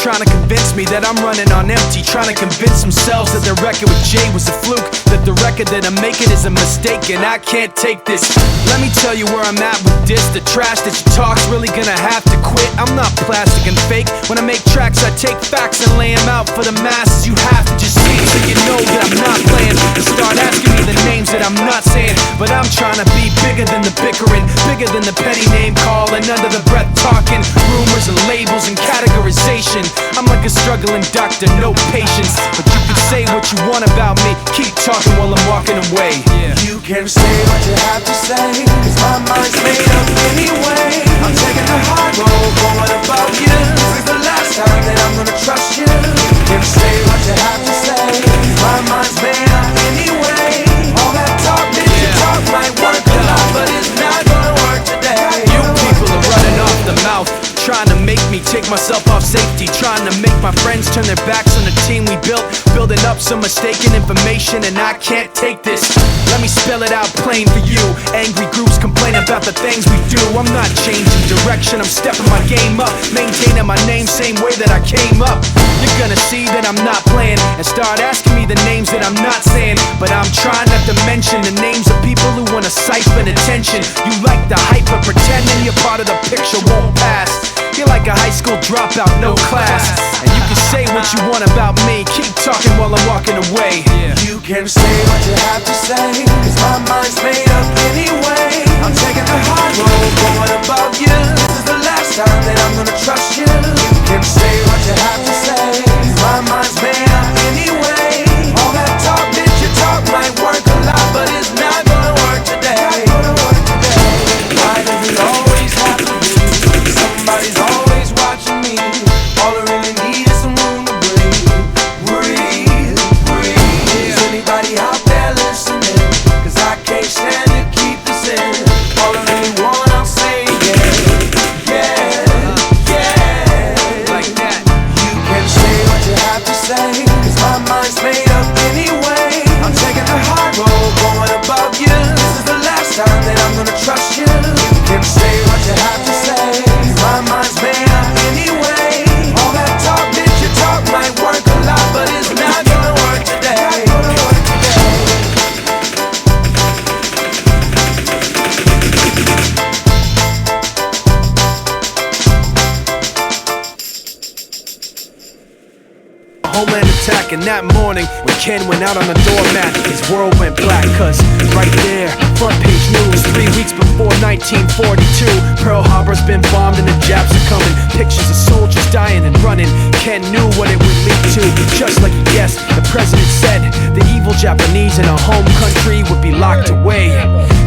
trying to convince me that I'm running on empty, trying to convince themselves that their record with Jay was a fluke, that the record that I'm making is a mistake, and I can't take this. Let me tell you where I'm at with this. The trash that you talk's really gonna have to quit. I'm not plastic and fake. When I make tracks, I take facts and lay them out for the masses. You have to just see so you know that I'm not playing. Start asking me the names that I'm not saying, but I'm trying to be bigger than the bickering, bigger than the petty name calling, under the breath talking, rumors and labels and categorization. I'm like a struggling doctor, no patience, but you can say what you want about me. Keep talking while I'm walking away. You can say what you have to say, 'cause my mind's made up anyway. I'm taking the hard road, going above you. This is the last time that I'm gonna trust you. You can say what you have to say, 'cause my mind's made up anyway. All that talk that you talk might work a lot, but it's not gonna work today. You people are running off the mouth, trying to make me take myself off safety, trying to make my friends turn their backs on the team we built, building up some mistaken information, and I can't take this. Let me spell it out plain for you. Angry groups complain about the things we do. I'm not changing direction, I'm stepping my game up, maintaining my name same way that I came up. You're gonna see that I'm not playing and start asking me the names that I'm not saying, but I'm trying not to mention the names of people who wanna siphon attention. You like the hype, but pretending you're part of the picture won't pass. You're like a high school dropout, no class. And you can say what you want about me, keep talking while I'm walking away. You can say what you have to say, 'cause my mind's made up anyway. I'm taking the hard road, going above you. This is the last time that I'm gonna trust you. You can say what you have to say, 'cause my mind's made up anyway. All that talk that you talk might work a lot, but it's not gonna work today. Why does it always have to be somebody's always watching me? All I really need is some room to breathe, breathe, breathe. Is anybody out there listening? 'Cause I can't stand to keep this in. All I really want, I'll say yeah, yeah, yeah. Like that. You can say what you have to say, 'cause my mind's made up anyway. I'm taking the hard road, going above you. This is the last time that I'm gonna trust you. You can say what you have to say, 'cause my mind's made up anyway. All that talk that you talk might work a lot, but it's not gonna work today. Homeland attack, and that morning when Ken went out on the doormat, his world went black, 'cause right there, front page news, 3 weeks before 1942, Pearl Harbor's been bombed and the Japs are coming. Pictures of soldiers dying and running. Ken knew what it would lead to, just like he guessed. The president said the evil Japanese in our home country would be locked away.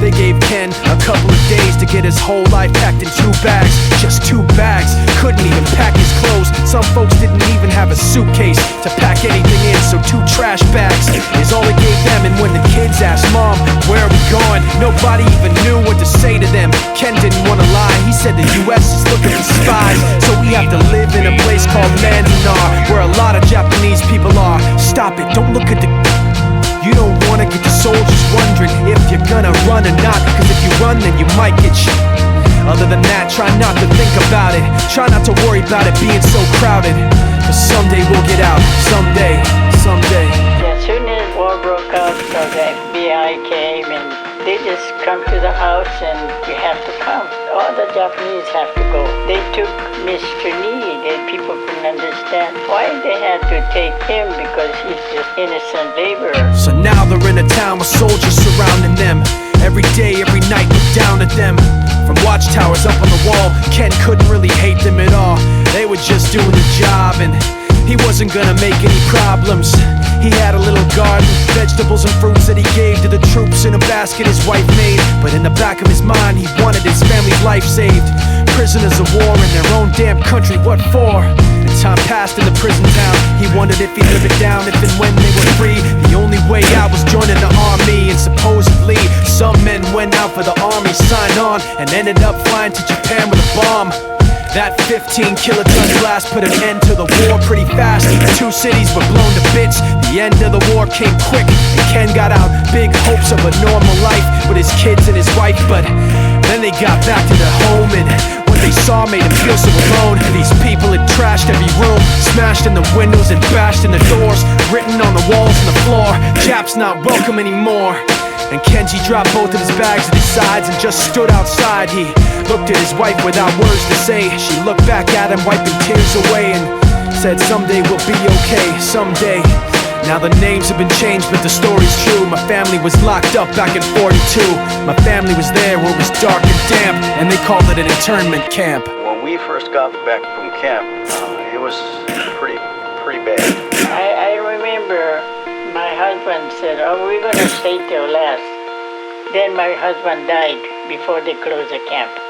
They gave Ken a couple of days to get his whole life packed in 2 bags, just 2 bags. Couldn't even pack his clothes. Some folks didn't even have a suitcase to pack anything in, so 2 trash bags is all he gave them. And when the kids asked Mom, where are we going, nobody even knew what to say to them. Ken didn't want to lie, he said the US is looking for spies, so we have to live in a place called Manzanar, where a lot of Japanese people are. Stop it, don't look at the... You don't wanna get the soldiers wondering if you're gonna run or not, 'cause if you run then you might get shot. Other than that, try not to think about it. Try not to worry about it being so crowded, 'cause someday we'll get out. Someday, someday. As soon as war broke out, the FBI came and they just come to the house and you have to come. All the Japanese have to go. They took Mr. Need and people couldn't understand why they had to take him, because he's just innocent laborer. So now they're in a town with soldiers surrounding them. Every day, every night, look down at them. From watchtowers up on the wall, Ken couldn't really hate them at all. They were just doing the job, and he wasn't gonna make any problems. He had a little garden, vegetables and fruits that he gave to the troops in a basket his wife made. But in the back of his mind, he wanted his family's life saved. Prisoners of war in their own damn country, what for? The time passed in the prison town. He wondered if he'd live it down if and when they were free. The only way out was joining the army, and supposedly some men went out for the army, signed on, and ended up flying to Japan with a bomb. That 15-kiloton blast put an end to the war pretty fast. 2 cities were blown to bits. The end of the war came quick, and Ken got out. Big hopes of a normal life with his kids and his wife, but then they got back to their home, and what they saw made him feel so alone. These people had trashed every room, smashed in the windows and bashed in the doors, written on the walls and the floor, Jap's not welcome anymore. And Kenji dropped both of his bags at his sides and just stood outside. He looked at his wife without words to say. She looked back at him, wiping tears away, and said, someday we'll be okay, someday. Now the names have been changed, but the story's true. My family was locked up back in 42. My family was there where it was dark and damp, and they called it an internment camp. When we first got back from camp, it was pretty bad. I remember my husband said, oh, we're going to stay till last. Then my husband died before they closed the camp.